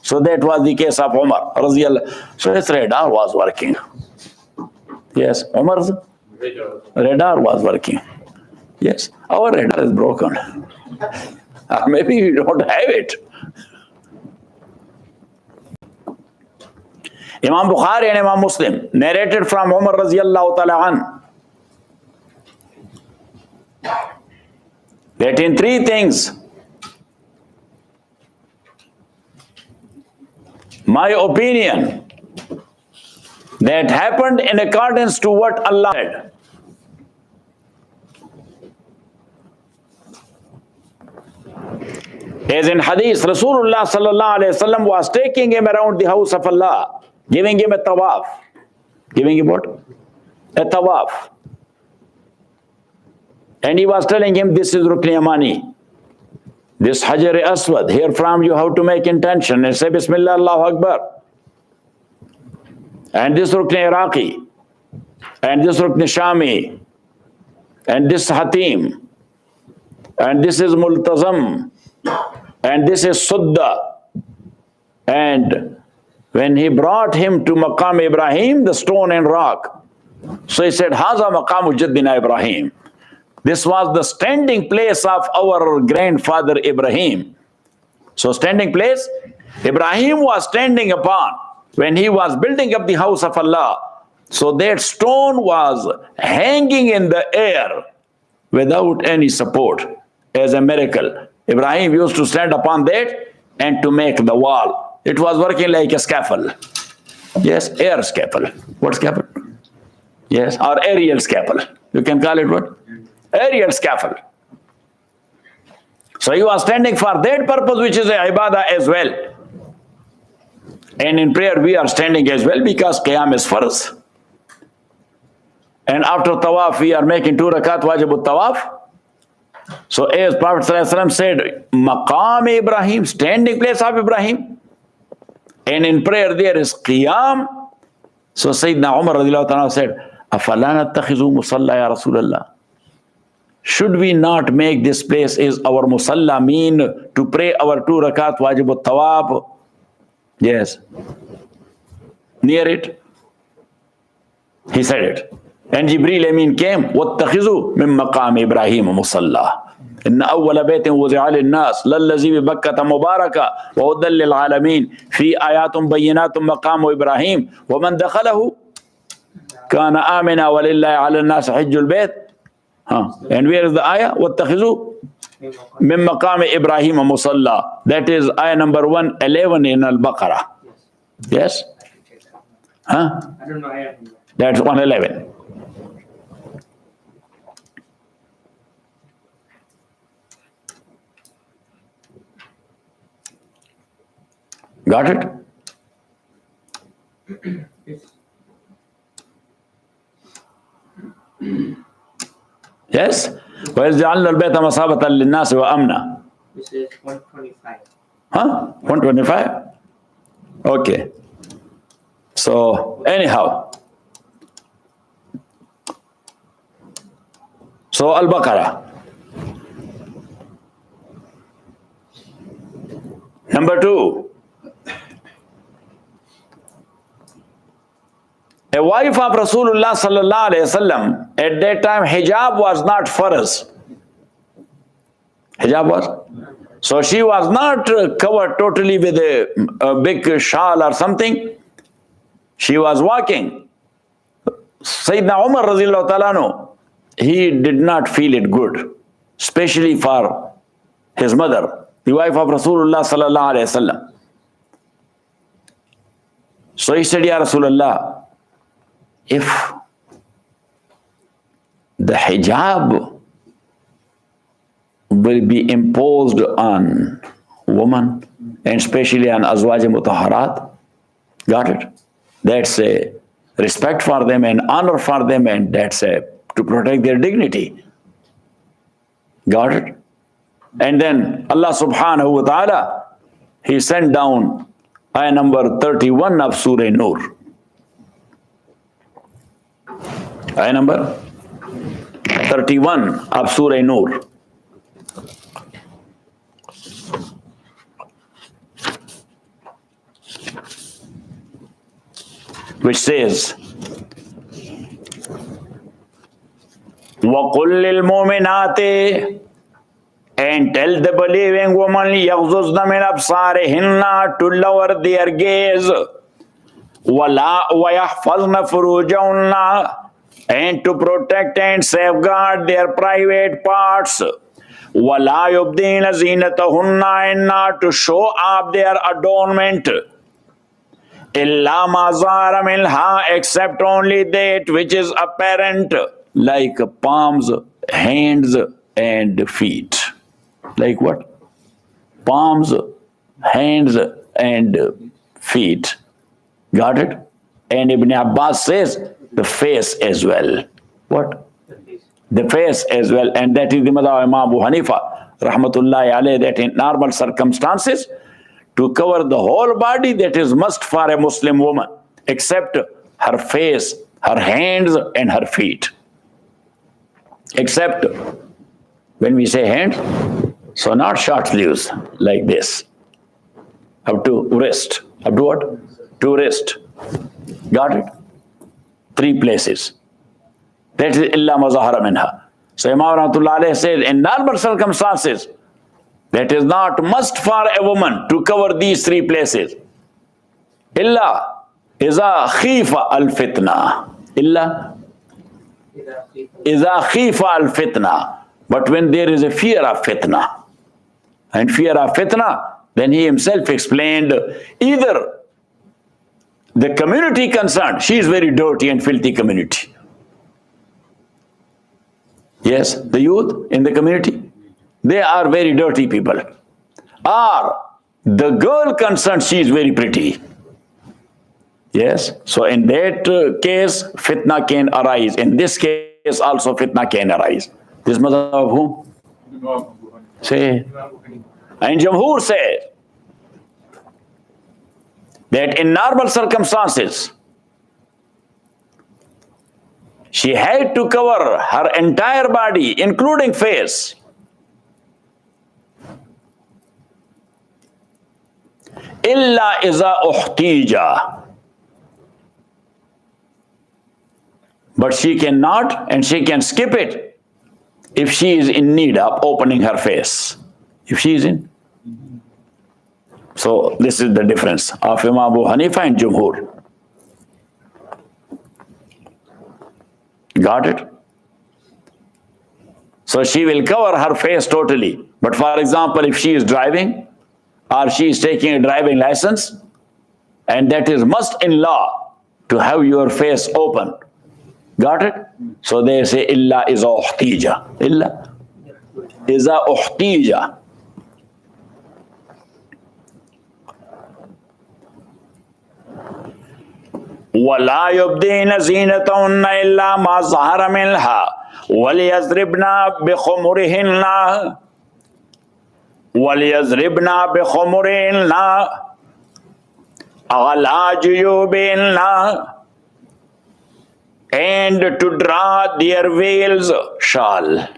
So that was the case of Umar. So his radar was working. Yes, Umar's radar was working. Yes, our radar is broken. Or maybe we don't have it. Imam Bukhari and Imam Muslim narrated from Umar radiallahu ta'ala an that in three things, my opinion, that happened in accordance to what Allah said. As in hadith, Rasulullah sallallahu alayhi wasallam was taking him around the house of Allah, giving him a tawaf. Giving him what? A tawaf. And he was telling him, this is Rukn Yamani. This Hajar Aswad, hear from you how to make intention and say Bismillah Allahu Akbar. And this Rukn Iraqi, and this Rukn Shami, and this Hatim, and this is Multazam, and this is Sudda. And when he brought him to Maqam Ibrahim, the stone and rock, so he said, Haza Maqamu Jaddina Ibrahim. This was the standing place of our grandfather Ibrahim. So standing place, Ibrahim was standing upon when he was building up the house of Allah. So that stone was hanging in the air without any support as a miracle. Ibrahim used to stand upon that and to make the wall. It was working like a scaffold. Yes, air scaffold. What scaffold? Yes, or aerial scaffold. You can call it what? Aerial scaffold. So he was standing for that purpose, which is a ibadah as well. And in prayer we are standing as well because qiyam is farz. And after tawaf we are making 2 rakat wajibut tawaf. So as Prophet ﷺ said, Maqam Ibrahim, standing place of Ibrahim. And in prayer there is qiyam. So Sayyidina Umar radiallahu ta'ala said, Afala nattakhizu musalla ya Rasulallah. Should we not make this place is our musalla, mean to pray our 2 rakat wajibut tawaf? Yes. Near it. He said it. And Jibreel Amin came, وَاتَّخِذُوا مِن مَقَامِ إِبْرَاهِيمَ مُصَلَّى إِنَّ أَوَّلَ بَيْتٍ وُضِعَ لِلنَّاسِ لَلَّذِي بِبَكَّةَ مُبَارَكًا وَهُدًى لِلْعَالَمِينَ فِي آيَاتٌ بَيِّنَاتٌ مَقَامُ إِبْرَاهِيمَ وَمَنْ دَخَلَهُ كَانَ آمِنًا وَلِلَّهِ عَلَى النَّاسِ حِجُّ الْبَيْتِ. And where is the ayah? وَاتَّخِذُوا مِن مَقَامِ إِبْرَاهِيمَ مُصَلَّى. That is ayah number 111 in Al-Baqarah. Yes? Huh? I don't know ayah. That's 111. Got it? Yes? وَإِذْ جَعَلْنَا الْبَيْتَ مَثَابَةً لِلنَّاسِ وَأَمْنًا. This is 125. Huh? 125? Okay. So, anyhow. So, Al-Baqarah. Number 2. A wife of Rasulullah sallallahu alayhi wasallam, at that time hijab was not farz. Hijab was? So she was not covered totally with a big shawl or something. She was walking. Sayyidina Umar radiallahu ta'ala anhu, he did not feel it good, especially for his mother, the wife of Rasulullah sallallahu alayhi wasallam. So he said, Ya Rasulullah, if the hijab will be imposed on woman, and especially on azwaj mutahharat, got it? That's a respect for them and honor for them, and that's a to protect their dignity. Got it? And then Allah subhanahu wa ta'ala, He sent down ayah number 31 of Surah Nur. Ayah number 31 of Surah Nur. which says, وَقُلْ لِلْمُؤْمِنَاتِ, and tell the believing woman, يَغْضُضْنَ مِنْ أَبْصَارِهِنَّ, to lower their gaze, وَيَحْفَظْنَ فُرُوجَهُنَّ, and to protect and safeguard their private parts, وَلَا يُبْدِينَ زِينَتَهُنَّ, and not to show up their adornment, إِلَّا مَا ظَهَرَ مِنْهَا, except only that which is apparent, like palms, hands, and feet. Like what? Palms, hands, and feet. Got it? And Ibn Abbas says the face as well. What? The face as well. And that is the madhab of Imam Abu Hanifa, rahmatullahi alayhi, that in normal circumstances, to cover the whole body, that is must for a Muslim woman, except her face, her hands, and her feet. Except when we say hands, so not short sleeves like this. Up to wrist. Up to what? To wrist. Got it? 3 places. That is illa mazahara minha. So Imam Rahmatullah alayhi says, in normal circumstances, that is not must for a woman to cover these 3 places. Illa iza khifa al-fitna. Illa iza khifa al-fitna. But when there is a fear of fitna, and fear of fitna, then he himself explained, either the community concerned, she is very dirty and filthy community. Yes, the youth in the community, they are very dirty people. Or the girl concerned, she is very pretty. Yes, so in that case, fitna can arise. In this case also fitna can arise. This madhab of whom? Say. And Jamhur says that in normal circumstances, she had to cover her entire body, including face. Illa iza uhtija. But she cannot, and she can skip it if she is in need of opening her face. If she is in. So this is the difference of Imam Abu Hanifa and Jumhur. Got it? So she will cover her face totally. But for example, if she is driving or she is taking a driving license, and that is must in law to have your face open. Got it? So they say illa iza uhtija. Illa iza uhtija. وَلَا يُبْدِينَ زِينَتَهُنَّ إِلَّا مَا ظَهَرَ مِنْهَا وَلْيَضْرِبْنَ بِخُمُرِهِنَّ وَلْيَضْرِبْنَ بِخُمُرِهِنَّ عَلَى جُيُوبِهِنَّ, and to draw their veils, shawl.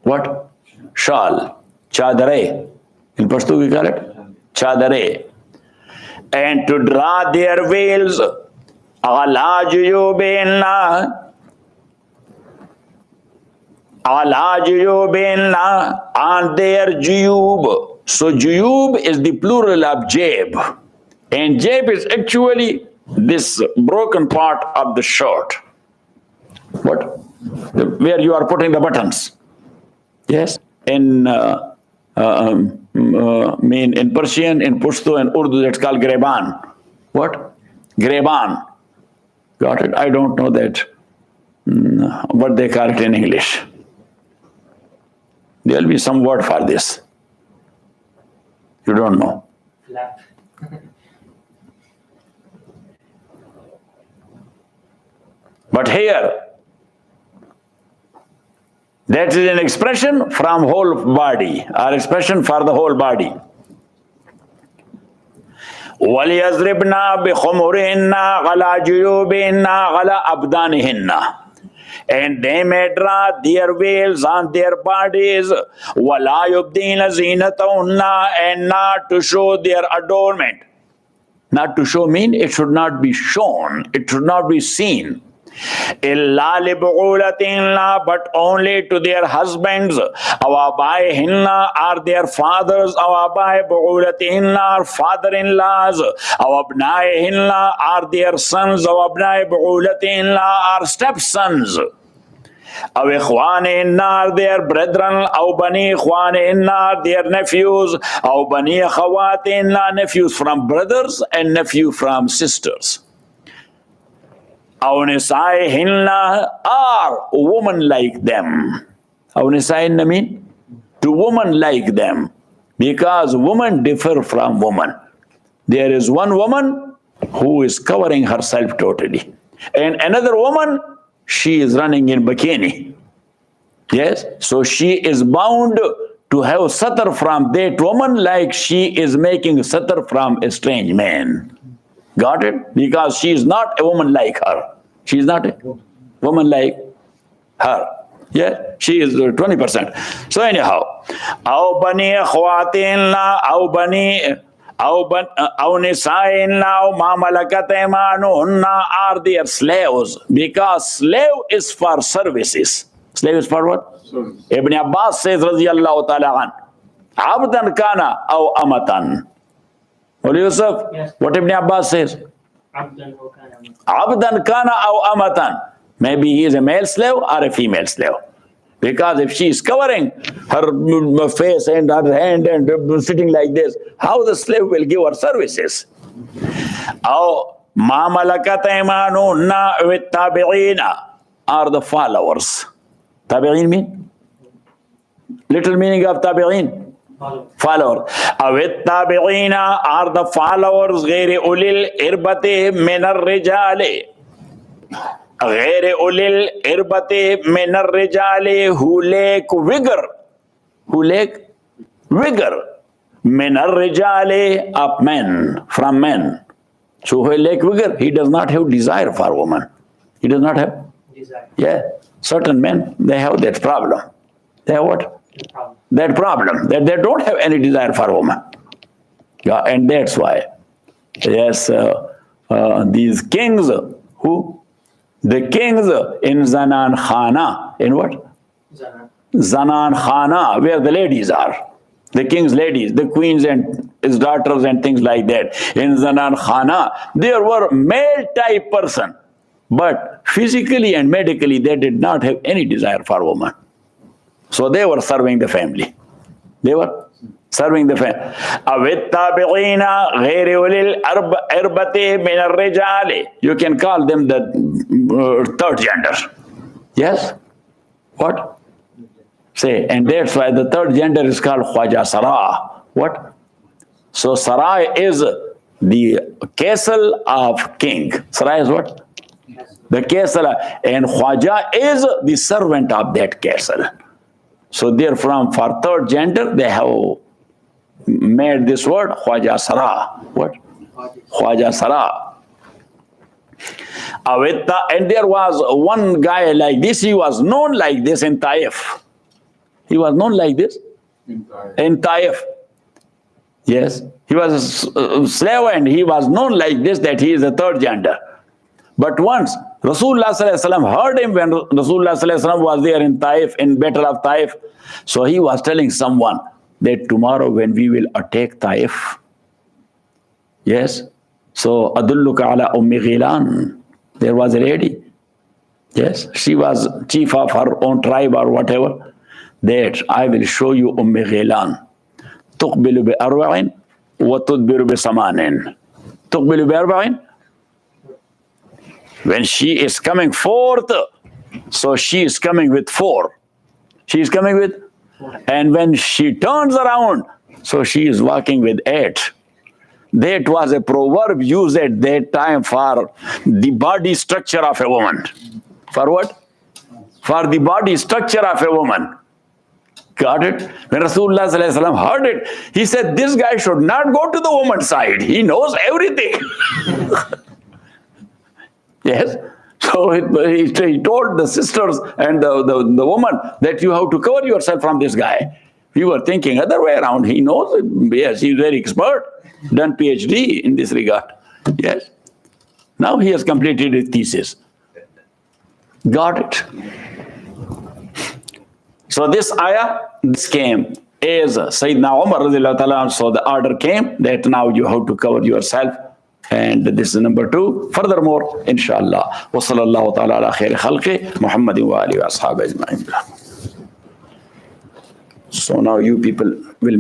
What? Shawl. Chadare. In Pashto we call it chadare. And to draw their veils, ala juyubinna, on their juyub. So juyub is the plural of jab, and jab is actually this broken part of the shirt. What? Where you are putting the buttons. Yes. In Persian, in Pashto and Urdu, that's called greban. What? Greban. Got it? I don't know that. What they call it in English. There will be some word for this. You don't know. Flap. But here, that is an expression from whole body, or expression for the whole body. وَلْيَضْرِبْنَا بِخُمُرِهِنَّ عَلَى جُيُوبِهِنَّ عَلَى أَبْدَانِهِنَّ, and they may draw their veils on their bodies. وَلَا يُبْدِينَ زِينَتَهُنَّ, and not to show their adornment. Not to show mean it should not be shown, it should not be seen. إِلَّا لِبُعُولَتِهِنَّ, but only to their husbands. أَوْ آبَائِهِنَّ, are their fathers. أَوْ آبَاءِ بُعُولَتِهِنَّ, are father-in-laws. أَوْ أَبْنَائِهِنَّ, are their sons. أَوْ أَبْنَاءِ بُعُولَتِهِنَّ, are stepsons. أَوْ إِخْوَانِهِنَّ, are their brethren. أَوْ بَنِي إِخْوَانِهِنَّ, are their nephews. أَوْ بَنِي أَخَوَاتِهِنَّ, nephews from brothers and nephew from sisters. أَوْ نِسَائِهِنَّ, are women like them. أَوْ نِسَائِهِنَّ mean to women like them, because women differ from women. There is one woman who is covering herself totally, and another woman, she is running in bikini. Yes, so she is bound to have satar from that woman, like she is making satar from a strange man. Got it? Because she is not a woman like her. She is not a woman like her. Yeah, she is 20%. So anyhow, أو بني أخواتهن أو بني أو نسائهن أو ما ملكت أيمانهن, are their slaves, because slave is for services. Slave is for what? Ibn Abbas says رضي الله تعالى عنه, عبدا كان أو أمة. Holy Yusuf, yes. What Ibn Abbas says? Abdan kana aw amatan. Maybe he is a male slave or a female slave. Because if she is covering her face and her hand and sitting like this, how the slave will give her services? Aw ma malakat aymanunna wattabi'ina, are the followers. Tabi'in mean? Little meaning of tabi'in. Follower. Avittabi'ina, are the followers. غير أولي الإربة من الرجال. غير أولي الإربة من الرجال, who lack vigor. Who lack vigor. من الرجال, of men, from men. So who lack vigor, he does not have desire for woman. He does not have desire. Yeah, certain men, they have that problem. They have what? That problem, that they don't have any desire for woman. Yeah, and that's why, yes, these kings, who? The kings in Zanan Khana, in what? Zanan Khana, where the ladies are. The king's ladies, the queens and his daughters and things like that. In Zanan Khana, there were male type person, but physically and medically they did not have any desire for woman. So they were serving the family. They were serving the family. Avittabi'ina غير أولي الإربة من الرجال. You can call them the third gender. Yes? What? Say, and that's why the third gender is called Khwaja Sarah. What? So Sarai is the castle of king. Sarai is what? The castle. And Khwaja is the servant of that castle. So therefore, for third gender, they have made this word Khwaja Sarah. What? Khwaja Sarah. And there was one guy like this. He was known like this in Taif. He was known like this in Taif. Yes, he was a slave and he was known like this, that he is a third gender. But once Rasulullah heard him when Rasulullah was there in Taif, in Battle of Taif. So he was telling someone that tomorrow when we will attack Taif, yes, so Adulluka ala Ummi Ghilan, there was a lady. Yes, she was chief of her own tribe or whatever. That I will show you Ummi Ghilan. تقبل بأربع وتدبر بثمان. تقبل بأربع. When she is coming forth, so she is coming with 4. She is coming with, and when she turns around, so she is walking with 8. That was a proverb used at that time for the body structure of a woman. For what? For the body structure of a woman. Got it? When Rasulullah heard it, he said, this guy should not go to the woman's side. He knows everything. Yes. So he told the sisters and the woman that you have to cover yourself from this guy. We were thinking other way around. He knows it. Yes, he's very expert. Done PhD in this regard. Yes. Now he has completed his thesis. Got it. So this ayah, this came as Sayyidina Umar radiallahu ta'ala, so the order came that now you have to cover yourself. And this is number 2. Furthermore, inshallah, wa sallallahu ta'ala ala khairi khalqi, Muhammadin wa alihi wa ashabihi ajma'in. So now you people will